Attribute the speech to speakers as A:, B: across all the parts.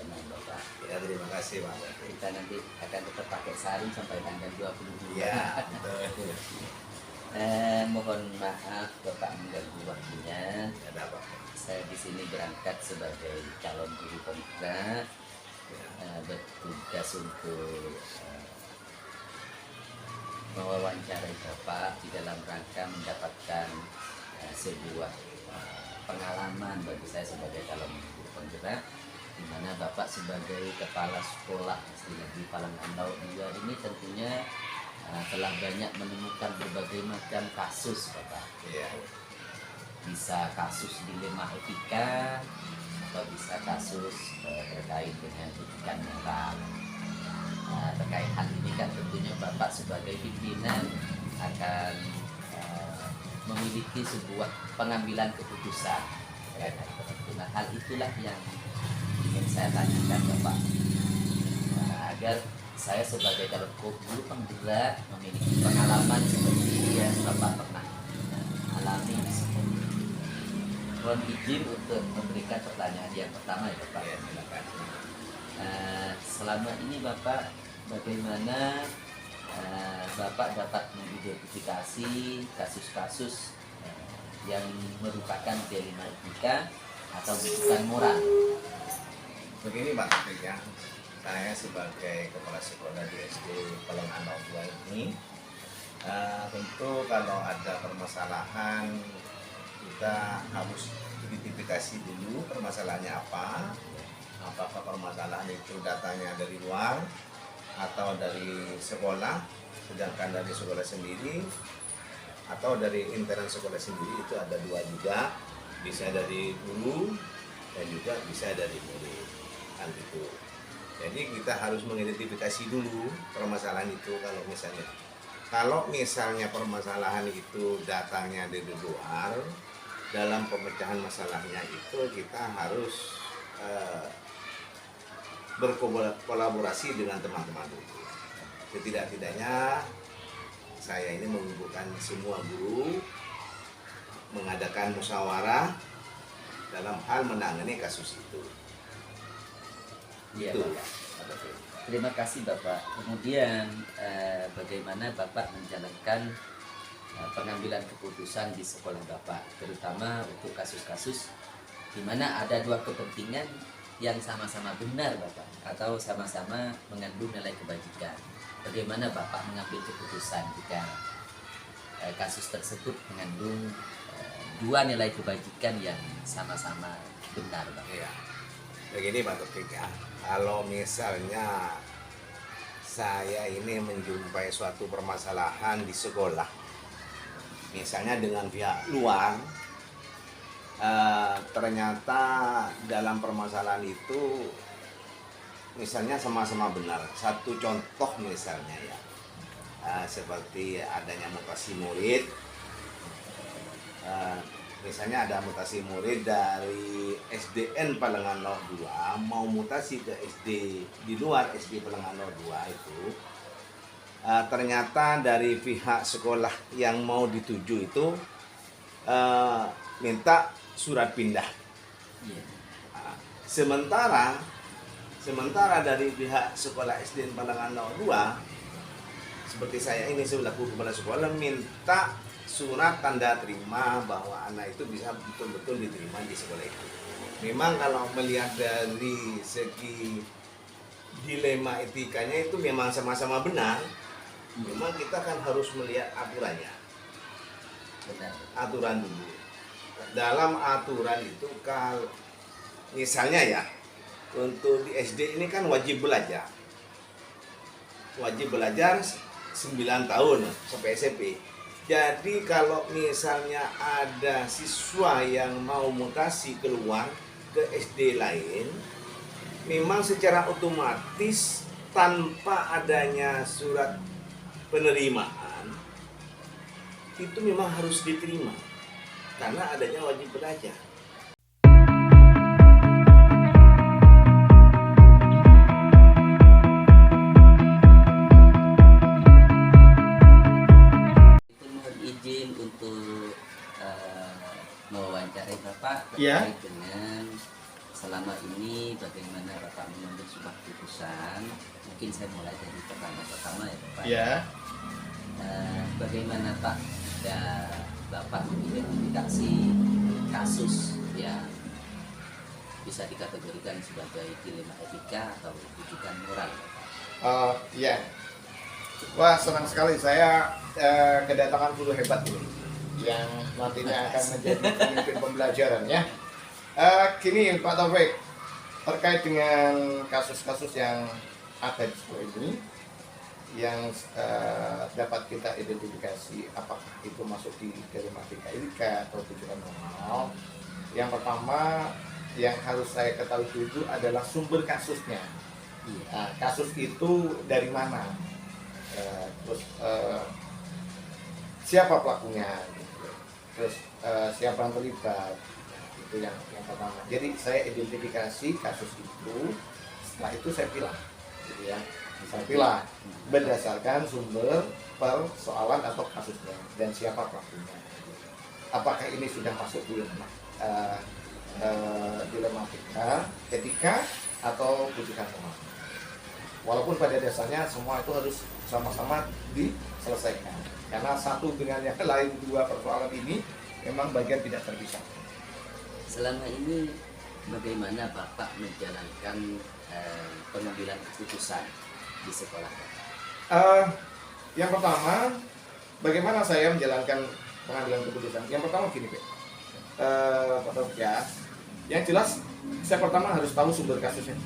A: senang Bapak.
B: Ya, terima kasih Pak.
A: Kita nanti akan tetap pakai sarung sampai tanggal 22.
B: Ya, betul.
A: Mohon maaf Bapak mengganggu waktunya.
B: Ya, ada Pak.
A: Saya di sini berangkat sebagai calon guru kontrak, bertugas untuk mewawancarai Bapak di dalam rangka mendapatkan sebuah pengalaman bagi saya sebagai calon guru penggerak, di mana Bapak sebagai kepala sekolah SD Negeri Palangan Laut 2 ini tentunya telah banyak menemukan berbagai macam kasus Bapak.
B: Iya.
A: Bisa kasus dilema etika atau bisa kasus terkait dengan etikan moral. Terkait hal ini kan tentunya Bapak sebagai pimpinan akan memiliki sebuah pengambilan keputusan terkait hal tertentu. Nah, hal itulah yang ingin saya tanyakan Bapak, agar saya sebagai calon guru penggerak memiliki pengalaman seperti yang Bapak pernah alami di sekolah. Mohon izin untuk memberikan pertanyaan yang pertama ya Bapak.
B: Ya, silakan.
A: Selama ini Bapak, bagaimana Bapak dapat mengidentifikasi kasus-kasus yang merupakan dilema etika atau bukan moral?
B: Begini Pak Taufik ya, saya sebagai kepala sekolah di SD Palangan Laut 2 ini, tentu kalau ada permasalahan kita harus identifikasi dulu permasalahannya apa. Apakah permasalahan itu datanya dari luar atau dari sekolah, sedangkan dari sekolah sendiri atau dari internal sekolah sendiri, itu ada dua juga, bisa dari guru dan juga bisa dari murid kan gitu. Jadi kita harus mengidentifikasi dulu permasalahan itu. Kalau misalnya permasalahan itu datangnya dari luar, dalam pemecahan masalahnya itu kita harus berkolaborasi dengan teman-teman dulu. Setidak-tidaknya saya ini mengumpulkan semua guru, mengadakan musyawarah dalam hal menangani kasus itu.
A: Iya
B: Itu.
A: Bapak. Terima kasih Bapak. Kemudian bagaimana Bapak menjalankan pengambilan keputusan di sekolah Bapak, terutama untuk kasus-kasus di mana ada dua kepentingan yang sama-sama benar Bapak, atau sama-sama mengandung nilai kebajikan. Bagaimana Bapak mengambil keputusan jika kasus tersebut mengandung dua nilai kebajikan yang sama-sama benar Bapak?
B: Ya. Begini Pak Taufik ya, kalau misalnya saya ini menjumpai suatu permasalahan di sekolah, misalnya dengan pihak luar, ternyata dalam permasalahan itu misalnya sama-sama benar. Satu contoh misalnya ya, seperti adanya mutasi murid, misalnya ada mutasi murid dari SDN Palangan Laut 2 mau mutasi ke SD di luar SD Palangan Laut 2 itu, ternyata dari pihak sekolah yang mau dituju itu minta surat pindah. Sementara dari pihak sekolah SD Palangan Laut 2, seperti saya ini selaku kepala sekolah, minta surat tanda terima bahwa anak itu bisa betul-betul diterima di sekolah itu. Memang kalau melihat dari segi dilema etikanya itu memang sama-sama benar. Memang kita kan harus melihat aturannya.
A: Benar.
B: Aturan dulu. Dalam aturan itu kalau misalnya ya, untuk di SD ini kan wajib belajar. Wajib belajar 9 tahun sampai SMP. Jadi kalau misalnya ada siswa yang mau mutasi keluar ke SD lain, memang secara otomatis tanpa adanya surat penerimaan itu memang harus diterima karena adanya wajib belajar.
A: Mewawancarai Bapak
C: Ya.
A: terkait dengan selama ini bagaimana Bapak Bapak mengambil sebuah keputusan, mungkin saya mulai dari pertanyaan pertama ya Bapak.
B: Ya.
A: Bagaimana Pak Bapak mengidentifikasi kasus yang bisa dikategorikan sebagai dilema etika atau rujukan moral Bapak?
B: Ya. Wah, senang sekali saya kedatangan guru hebat ini yang nantinya akan menjadi pemimpin pembelajaran ya. Gini Pak Taufik, terkait dengan kasus-kasus yang ada di sekolah ini yang dapat kita identifikasi apakah itu masuk di dilematika etika atau rujukan moral. Yang pertama yang harus saya ketahui dulu adalah sumber kasusnya. Nah, kasus itu dari mana? Terus siapa pelakunya? Terus siapa yang terlibat? Itu yang pertama. Jadi saya identifikasi kasus itu, setelah itu saya pilah, gitu ya. Saya pilah berdasarkan sumber persoalan atau kasusnya dan siapa pelakunya. Apakah ini sudah masuk di dilematika etika atau rujukan moral? Walaupun pada dasarnya semua itu harus sama-sama diselesaikan, karena satu dengan yang lain, dua persoalan ini memang bagian tidak terpisah.
A: Selama ini bagaimana Bapak menjalankan pengambilan keputusan di sekolah Bapak?
B: Yang pertama, bagaimana saya menjalankan pengambilan keputusan? Yang pertama gini, Pak Taufik ya. Yang jelas, saya pertama harus tahu sumber kasusnya,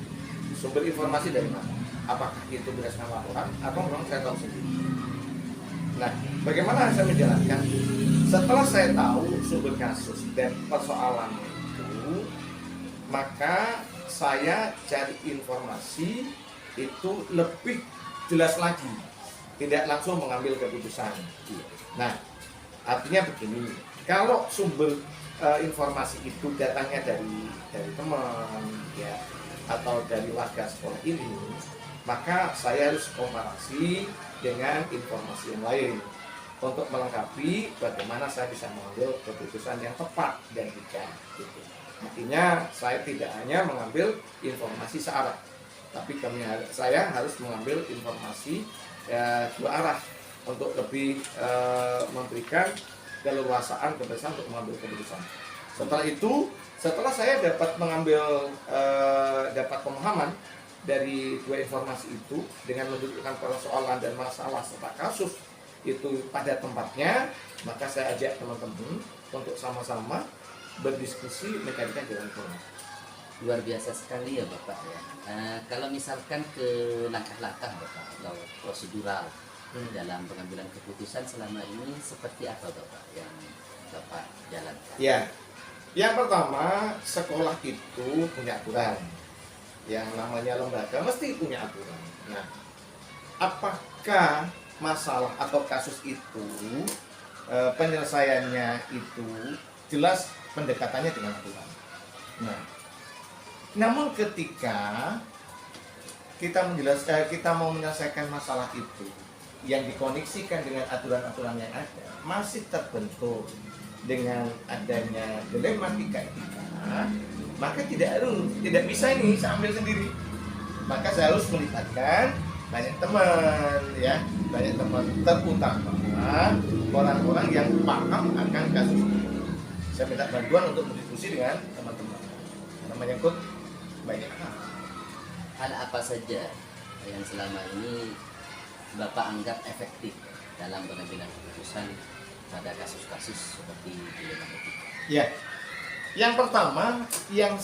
B: sumber informasi dari mana. Apakah itu berdasarkan laporan atau memang saya tahu sendiri. Nah, bagaimana saya menjalankan? Setelah saya tahu sumber kasus dan persoalan itu, maka saya cari informasi itu lebih jelas lagi, tidak langsung mengambil keputusan. Nah, artinya begini, kalau sumber informasi itu datangnya dari teman ya atau dari warga sekolah ini, maka saya harus komparasi dengan informasi yang lain untuk melengkapi bagaimana saya bisa mengambil keputusan yang tepat dan bijak. Gitu. Artinya saya tidak hanya mengambil informasi searah, tapi saya harus mengambil informasi dua arah untuk lebih memberikan keleluasaan kebebasan untuk mengambil keputusan. Setelah saya dapat mengambil dapat pemahaman dari dua informasi itu dengan mendudukkan persoalan dan masalah serta kasus itu pada tempatnya, maka saya ajak teman-teman untuk sama-sama berdiskusi mencarikan jalan keluar.
A: Luar biasa sekali ya Bapak ya. Kalau misalkan ke langkah-langkah Bapak atau prosedural dalam pengambilan keputusan selama ini seperti apa Bapak yang Bapak jalankan?
B: Ya, yang pertama sekolah itu punya aturan. Yang namanya lembaga mesti punya aturan. Nah, apakah masalah atau kasus itu penyelesaiannya itu jelas pendekatannya dengan aturan. Nah, namun ketika kita mau menyelesaikan masalah itu yang dikoneksikan dengan aturan-aturan yang ada masih terbentur dengan adanya dilematika etika, maka tidak bisa ini saya ambil sendiri. Maka saya harus melibatkan banyak teman ya, banyak teman, terutama orang-orang yang paham akan kasus ini. Saya minta bantuan untuk berdiskusi dengan teman-teman karena menyangkut banyak hal.
A: Hal apa saja yang selama ini Bapak anggap efektif dalam pengambilan keputusan pada kasus-kasus seperti dilema etika?
B: Ya, yang pertama yang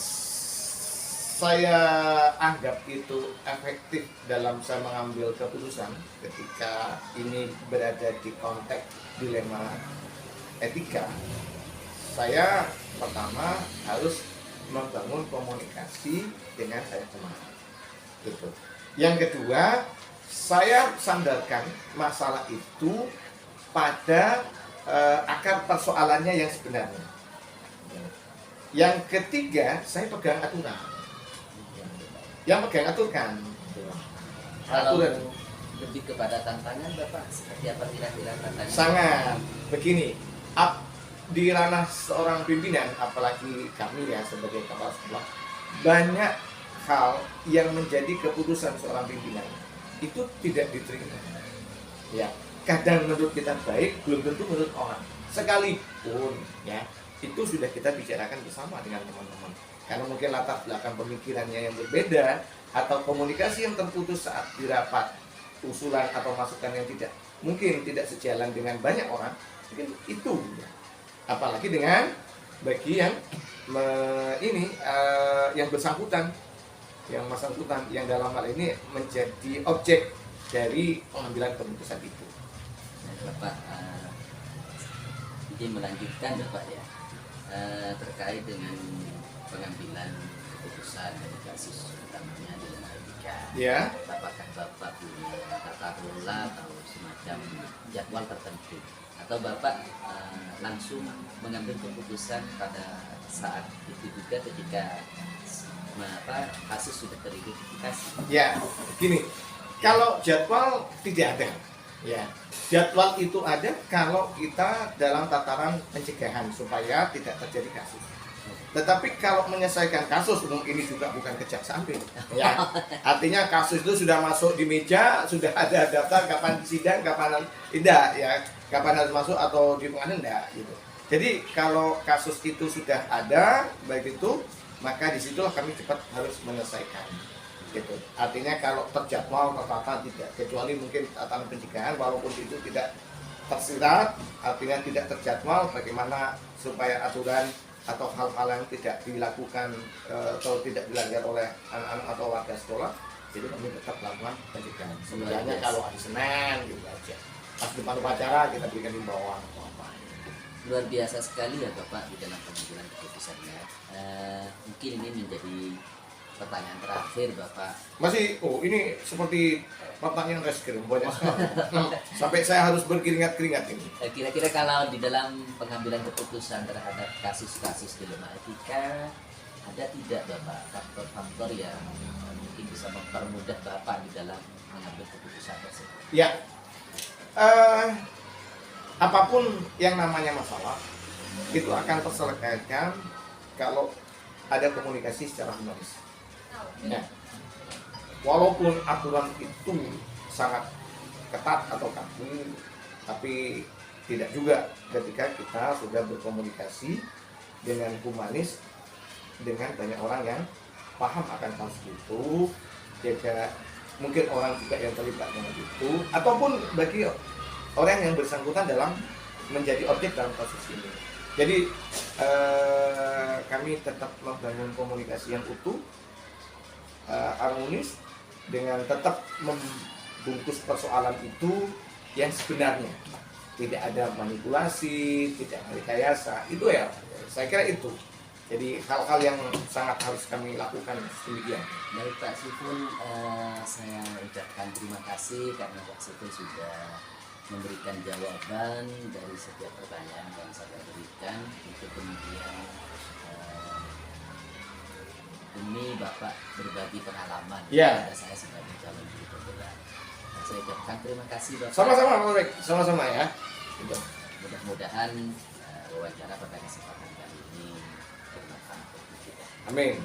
B: saya anggap itu efektif dalam saya mengambil keputusan ketika ini berada di konteks dilema etika, saya pertama harus membangun komunikasi dengan saya teman. Gitu. Yang kedua, saya sandarkan masalah itu pada akar persoalannya yang sebenarnya. Yang ketiga, saya pegang aturan. Yang pegang aturan.
A: Kalau lebih kepada tantangan Bapak, seperti apa kira-kira tantangan?
B: Sangat. Begini, di ranah seorang pimpinan, apalagi kami ya sebagai kepala sekolah, banyak hal yang menjadi keputusan seorang pimpinan itu tidak diterima. Ya, kadang menurut kita baik, belum tentu menurut orang. Sekalipun ya, itu sudah kita bicarakan bersama dengan teman-teman. Karena mungkin latar belakang pemikirannya yang berbeda atau komunikasi yang terputus saat di rapat, usulan atau masukan yang mungkin tidak sejalan dengan banyak orang, mungkin itu. Apalagi dengan bagi yang yang bersangkutan, yang dalam hal ini menjadi objek dari pengambilan keputusan itu.
A: Nah, Bapak izin melanjutkan Bapak ya, terkait dengan pengambilan keputusan dari kasus utamanya di lembaga etika.
B: Ya.
A: Apakah Bapak punya tata kelola atau semacam jadwal tertentu, atau Bapak langsung mengambil keputusan pada saat itu juga ketika kasus sudah teridentifikasi?
B: Ya, gini, kalau jadwal tidak ada, ya jadwal itu ada kalau kita dalam tataran pencegahan supaya tidak terjadi kasus. Tetapi kalau menyelesaikan kasus, umum ini juga bukan kejaksaan, ya. Artinya kasus itu sudah masuk di meja, sudah ada daftar kapan sidang, kapan tidak, ya, kapan harus masuk atau di pengadilan, tidak, gitu. Jadi kalau kasus itu sudah ada, baik itu, maka disitulah kami cepat harus menyelesaikan, gitu. Artinya kalau terjadwal, tertata tidak, kecuali mungkin tatanan pencegahan, walaupun itu tidak tersirat, artinya tidak terjadwal, bagaimana supaya aturan atau hal-hal yang tidak dilakukan atau tidak dilanggar oleh anak-anak atau warga sekolah, jadi kami tetap lakukan pencegahan. Sebenarnya kalau hari Senin gitu aja, pas depan upacara kita berikan himbauan atau apa.
A: Luar biasa sekali ya Bapak di dalam pengambilan keputusannya. Mungkin ini menjadi pertanyaan terakhir Bapak.
B: Masih, ini seperti pertanyaan reskrim banyak sekali. Sampai saya harus berkeringat-keringat ini.
A: Kira-kira kalau di dalam pengambilan keputusan terhadap kasus-kasus di lembaga etika, ada tidak Bapak faktor-faktor yang mungkin bisa mempermudah Bapak di dalam mengambil keputusan tersebut?
B: Ya, apapun yang namanya masalah itu akan terselesaikan kalau ada komunikasi secara humanis. Ya. Walaupun aturan itu sangat ketat atau kaku, tapi tidak juga ketika kita sudah berkomunikasi dengan humanis dengan banyak orang yang paham akan kasus itu, juga mungkin orang juga yang terlibat dengan itu, ataupun bagi orang yang bersangkutan dalam menjadi objek dalam kasus ini. Jadi kami tetap membangun komunikasi yang utuh, harmonis, dengan tetap membungkus persoalan itu yang sebenarnya, tidak ada manipulasi, tidak rekayasa, itu ya saya kira itu. Jadi hal-hal yang sangat harus kami lakukan demikian.
A: Baik Pak Siful, saya ucapkan terima kasih karena Pak Siful sudah memberikan jawaban dari setiap pertanyaan yang saya berikan, untuk kemudian ini Bapak berbagi pengalaman kepada saya sebagai calon guru pembela. Saya ucapkan terima kasih Bapak.
B: Sama-sama, Pak. Sama-sama ya.
A: Mudah-mudahan wawancara pada kesempatan kali ini bermanfaat untuk kita.
B: Amin.